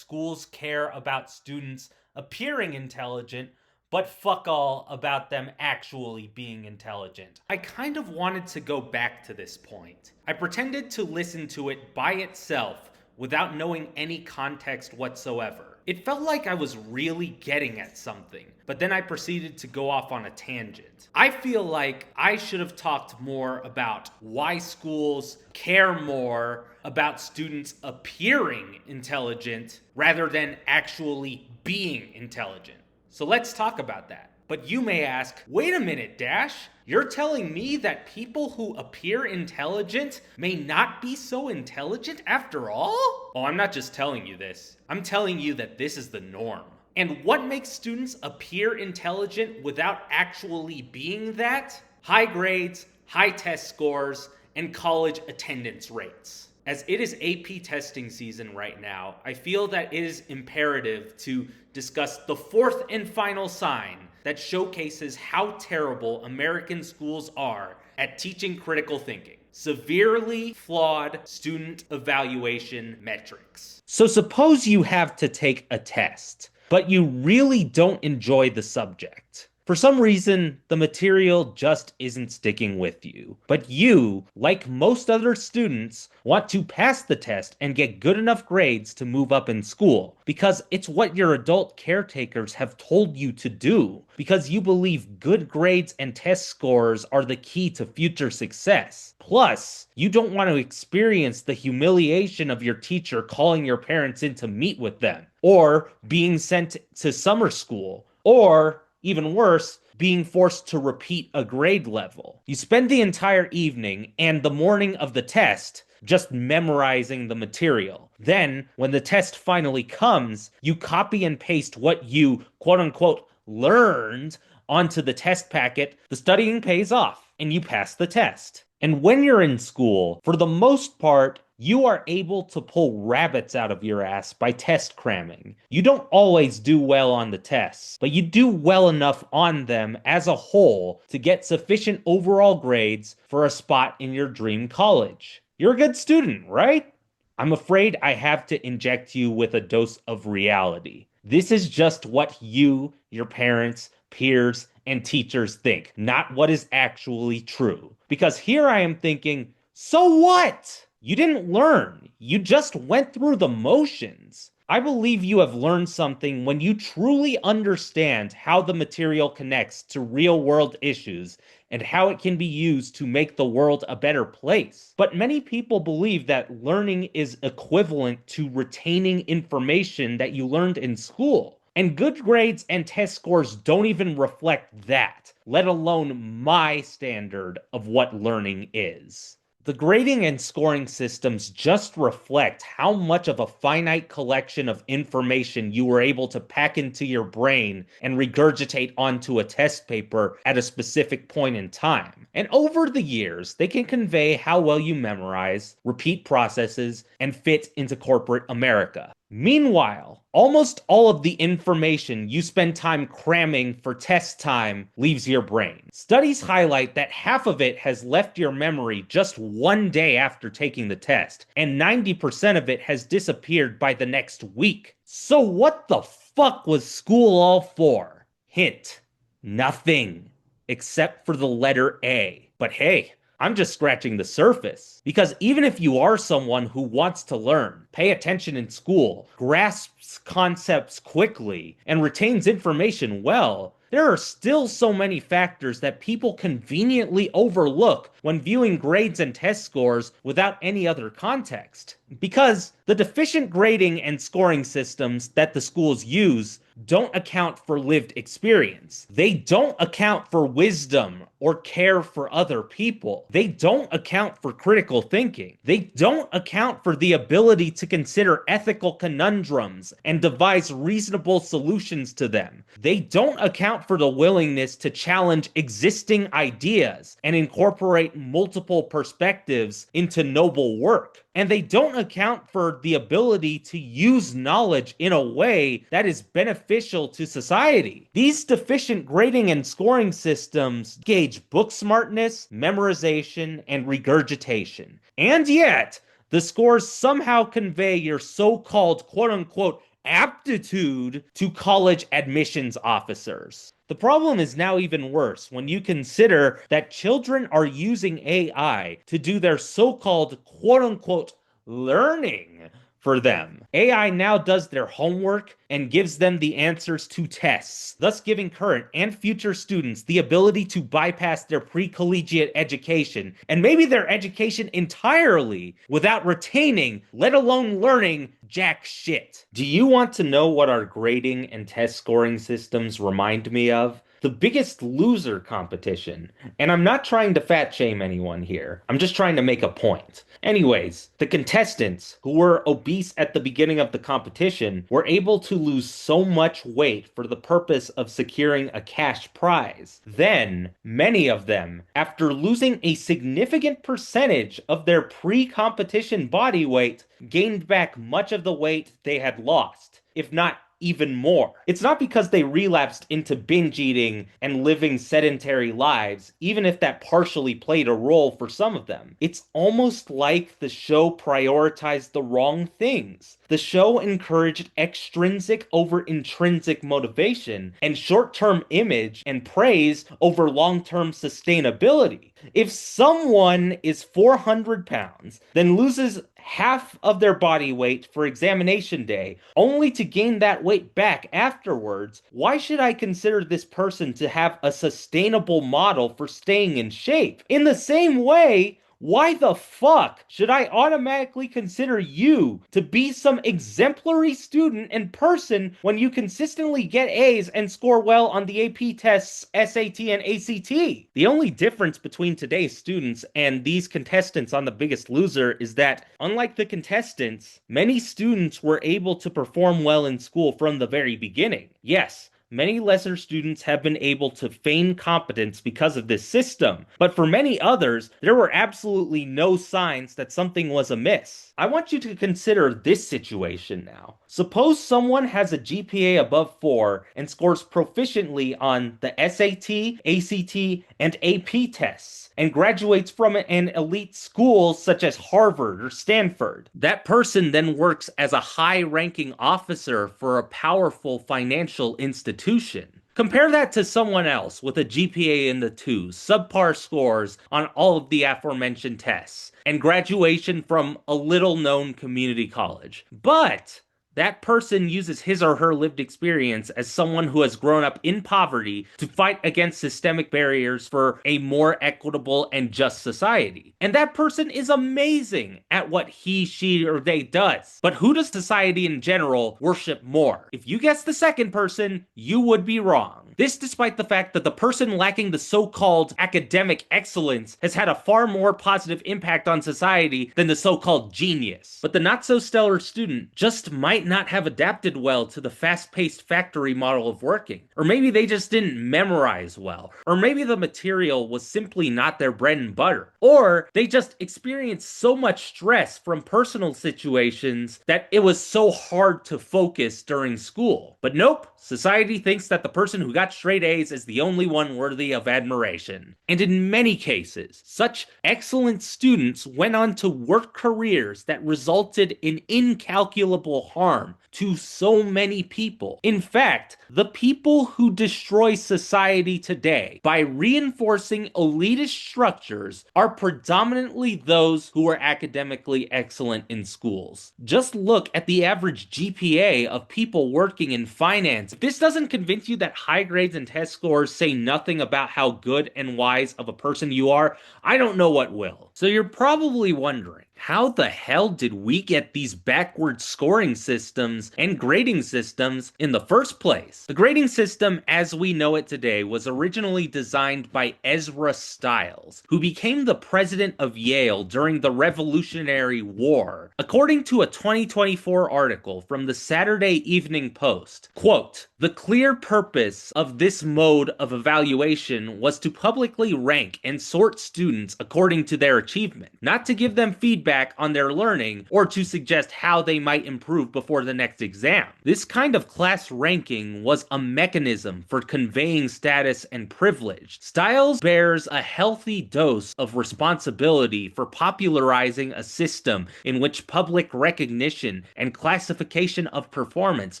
schools care about students appearing intelligent, but fuck all about them actually being intelligent. I kind of wanted to go back to this point. I pretended to listen to it by itself without knowing any context whatsoever. It felt like I was really getting at something, but then I proceeded to go off on a tangent. I feel like I should have talked more about why schools care more about students appearing intelligent rather than actually being intelligent. So let's talk about that. But you may ask, wait a minute, Dash, you're telling me that people who appear intelligent may not be so intelligent after all? Oh, I'm not just telling you this. I'm telling you that this is the norm. And what makes students appear intelligent without actually being that? High grades, high test scores, and college attendance rates. As it is AP testing season right now, I feel that it is imperative to discuss the fourth and final sign that showcases how terrible American schools are at teaching critical thinking: severely flawed student evaluation metrics. So suppose you have to take a test, but you really don't enjoy the subject. For some reason, the material just isn't sticking with you. But you, like most other students, want to pass the test and get good enough grades to move up in school, because it's what your adult caretakers have told you to do, because you believe good grades and test scores are the key to future success. Plus, you don't want to experience the humiliation of your teacher calling your parents in to meet with them, or being sent to summer school, or even worse, being forced to repeat a grade level. You spend the entire evening and the morning of the test just memorizing the material. Then, when the test finally comes, you copy and paste what you, quote unquote, learned onto the test packet. The studying pays off, and you pass the test. And when you're in school, for the most part, you are able to pull rabbits out of your ass by test cramming. You don't always do well on the tests, but you do well enough on them as a whole to get sufficient overall grades for a spot in your dream college. You're a good student, right? I'm afraid I have to inject you with a dose of reality. This is just what you, your parents, peers, and teachers think, not what is actually true. Because here I am thinking, so what? You didn't learn. You just went through the motions. I believe you have learned something when you truly understand how the material connects to real-world issues and how it can be used to make the world a better place. But many people believe that learning is equivalent to retaining information that you learned in school. And good grades and test scores don't even reflect that, let alone my standard of what learning is. The grading and scoring systems just reflect how much of a finite collection of information you were able to pack into your brain and regurgitate onto a test paper at a specific point in time. And over the years, they can convey how well you memorize, repeat processes, and fit into corporate America. Meanwhile, almost all of the information you spend time cramming for test time leaves your brain. Studies highlight that half of it has left your memory just one day after taking the test, and 90% of it has disappeared by the next week. So what the fuck was school all for? Hint: nothing. Except for the letter A. But hey, I'm just scratching the surface. Because even if you are someone who wants to learn, pay attention in school, grasps concepts quickly, and retains information well, there are still so many factors that people conveniently overlook when viewing grades and test scores without any other context. Because the deficient grading and scoring systems that the schools use don't account for lived experience. They don't account for wisdom or care for other people. They don't account for critical thinking. They don't account for the ability to consider ethical conundrums and devise reasonable solutions to them. They don't account for the willingness to challenge existing ideas and incorporate multiple perspectives into noble work. And they don't account for the ability to use knowledge in a way that is beneficial to society. These deficient grading and scoring systems gauge book smartness, memorization, and regurgitation. And yet, the scores somehow convey your so-called quote-unquote aptitude to college admissions officers. The problem is now even worse when you consider that children are using AI to do their so-called quote unquote learning for them. AI now does their homework and gives them the answers to tests, thus giving current and future students the ability to bypass their pre-collegiate education and maybe their education entirely without retaining, let alone learning, jack shit. Do you want to know what our grading and test scoring systems remind me of? The Biggest Loser competition. And I'm not trying to fat shame anyone here. I'm just trying to make a point. Anyways, the contestants, who were obese at the beginning of the competition, were able to lose so much weight for the purpose of securing a cash prize. Then, many of them, after losing a significant percentage of their pre-competition body weight, gained back much of the weight they had lost, if not even more. It's not because they relapsed into binge eating and living sedentary lives, even if that partially played a role for some of them. It's almost like the show prioritized the wrong things. The show encouraged extrinsic over intrinsic motivation and short-term image and praise over long-term sustainability. If someone is 400 pounds, then loses half of their body weight for examination day, only to gain that weight back afterwards, why should I consider this person to have a sustainable model for staying in shape? In the same way, why the fuck should I automatically consider you to be some exemplary student and person when you consistently get A's and score well on the AP tests, SAT, and ACT? The only difference between today's students and these contestants on The Biggest Loser is that, unlike the contestants, many students were able to perform well in school from the very beginning. Yes, many lesser students have been able to feign competence because of this system, but for many others, there were absolutely no signs that something was amiss. I want you to consider this situation now. Suppose someone has a GPA above 4 and scores proficiently on the SAT, ACT, and AP tests, and graduates from an elite school such as Harvard or Stanford. That person then works as a high-ranking officer for a powerful financial institution. Compare that to someone else with a GPA in the 2s, subpar scores on all of the aforementioned tests, and graduation from a little-known community college. But that person uses his or her lived experience as someone who has grown up in poverty to fight against systemic barriers for a more equitable and just society. And that person is amazing at what he, she, or they does. But who does society in general worship more? If you guess the second person, you would be wrong. This despite the fact that the person lacking the so-called academic excellence has had a far more positive impact on society than the so-called genius. But the not-so-stellar student just might not have adapted well to the fast-paced factory model of working. Or maybe they just didn't memorize well. Or maybe the material was simply not their bread and butter. Or they just experienced so much stress from personal situations that it was so hard to focus during school. But nope, society thinks that the person who got straight A's is the only one worthy of admiration. And in many cases, such excellent students went on to work careers that resulted in incalculable harm to so many people. In fact, the people who destroy society today by reinforcing elitist structures are predominantly those who are academically excellent in schools. Just look at the average GPA of people working in finance. If this doesn't convince you that high grades and test scores say nothing about how good and wise of a person you are, I don't know what will. So you're probably wondering, how the hell did we get these backward scoring systems and grading systems in the first place? The grading system as we know it today was originally designed by Ezra Stiles, who became the president of Yale during the Revolutionary War. According to a 2024 article from the Saturday Evening Post, quote, "The clear purpose of this mode of evaluation was to publicly rank and sort students according to their achievement, not to give them feedback feedback on their learning or to suggest how they might improve before the next exam. This kind of class ranking was a mechanism for conveying status and privilege. Stiles bears a healthy dose of responsibility for popularizing a system in which public recognition and classification of performance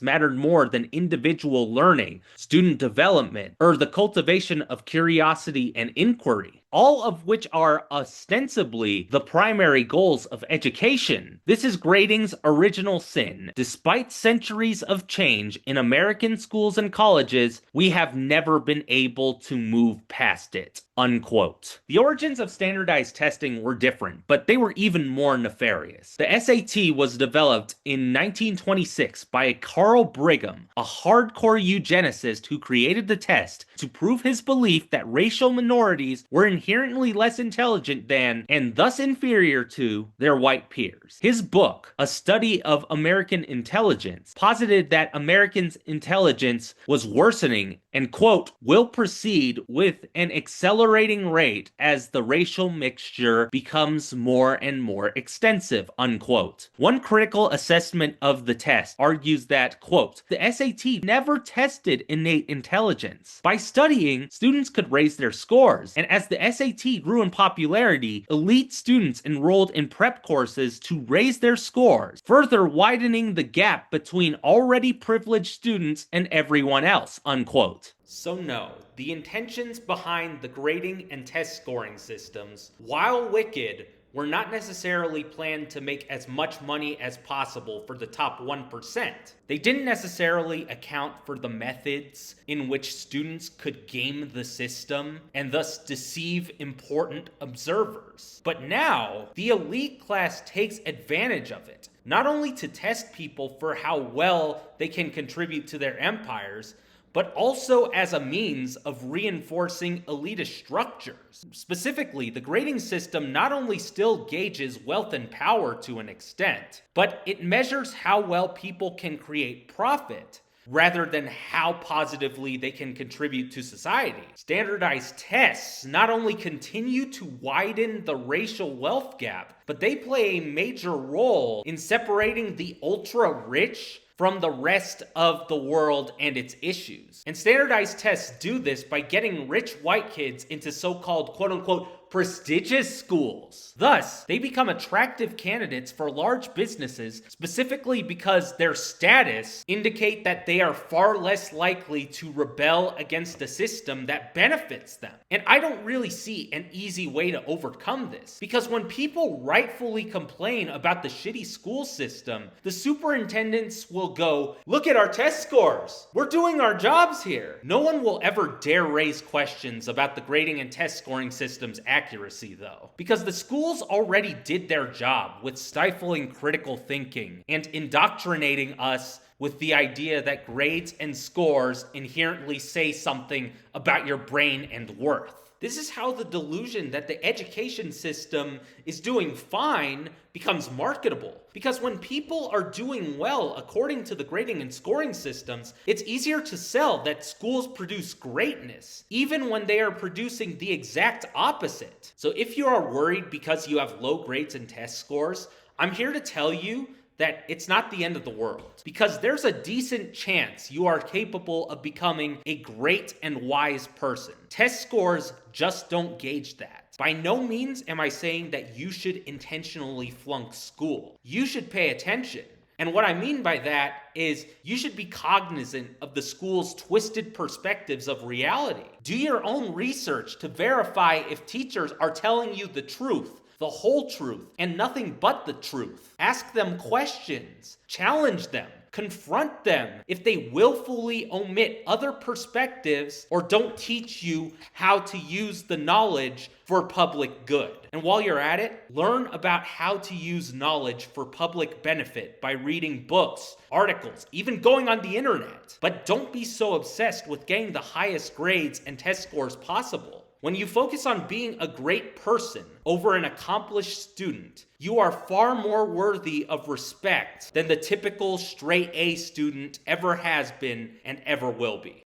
mattered more than individual learning, student development, or the cultivation of curiosity and inquiry, all of which are ostensibly the primary goals of education. This is grading's original sin. Despite centuries of change in American schools and colleges, we have never been able to move past it. Unquote. The origins of standardized testing were different, but they were even more nefarious. The SAT was developed in 1926 by Carl Brigham, a hardcore eugenicist who created the test to prove his belief that racial minorities were inherently less intelligent than, and thus inferior to, their white peers. His book, A Study of American Intelligence, posited that Americans' intelligence was worsening and, quote, will proceed with an accelerating rate as the racial mixture becomes more and more extensive, unquote. One critical assessment of the test argues that, quote, the SAT never tested innate intelligence. By studying, students could raise their scores, and as the SAT grew in popularity, elite students enrolled in prep courses to raise their scores, further widening the gap between already privileged students and everyone else, unquote. So no, the intentions behind the grading and test scoring systems, while wicked, were not necessarily planned to make as much money as possible for the top 1%. They didn't necessarily account for the methods in which students could game the system and thus deceive important observers. But now, the elite class takes advantage of it, not only to test people for how well they can contribute to their empires, but also as a means of reinforcing elitist structures. Specifically, the grading system not only still gauges wealth and power to an extent, but it measures how well people can create profit, rather than how positively they can contribute to society. Standardized tests not only continue to widen the racial wealth gap, but they play a major role in separating the ultra-rich from the rest of the world and its issues. And standardized tests do this by getting rich white kids into so-called quote-unquote prestigious schools. Thus, they become attractive candidates for large businesses specifically because their status indicate that they are far less likely to rebel against a system that benefits them. And I don't really see an easy way to overcome this, because when people rightfully complain about the shitty school system, the superintendents will go, look at our test scores. We're doing our jobs here. No one will ever dare raise questions about the grading and test scoring system's accuracy, though, because the schools already did their job with stifling critical thinking and indoctrinating us with the idea that grades and scores inherently say something about your brain and worth. This is how the delusion that the education system is doing fine becomes marketable. Because when people are doing well according to the grading and scoring systems, it's easier to sell that schools produce greatness, even when they are producing the exact opposite. So if you are worried because you have low grades and test scores, I'm here to tell you that it's not the end of the world, because there's a decent chance you are capable of becoming a great and wise person. Test scores just don't gauge that. By no means am I saying that you should intentionally flunk school. You should pay attention. And what I mean by that is you should be cognizant of the school's twisted perspectives of reality. Do your own research to verify if teachers are telling you the truth, the whole truth, and nothing but the truth. Ask them questions. Challenge them. Confront them if they willfully omit other perspectives or don't teach you how to use the knowledge for public good. And while you're at it, learn about how to use knowledge for public benefit by reading books, articles, even going on the internet. But don't be so obsessed with getting the highest grades and test scores possible. When you focus on being a great person over an accomplished student, you are far more worthy of respect than the typical straight A student ever has been and ever will be.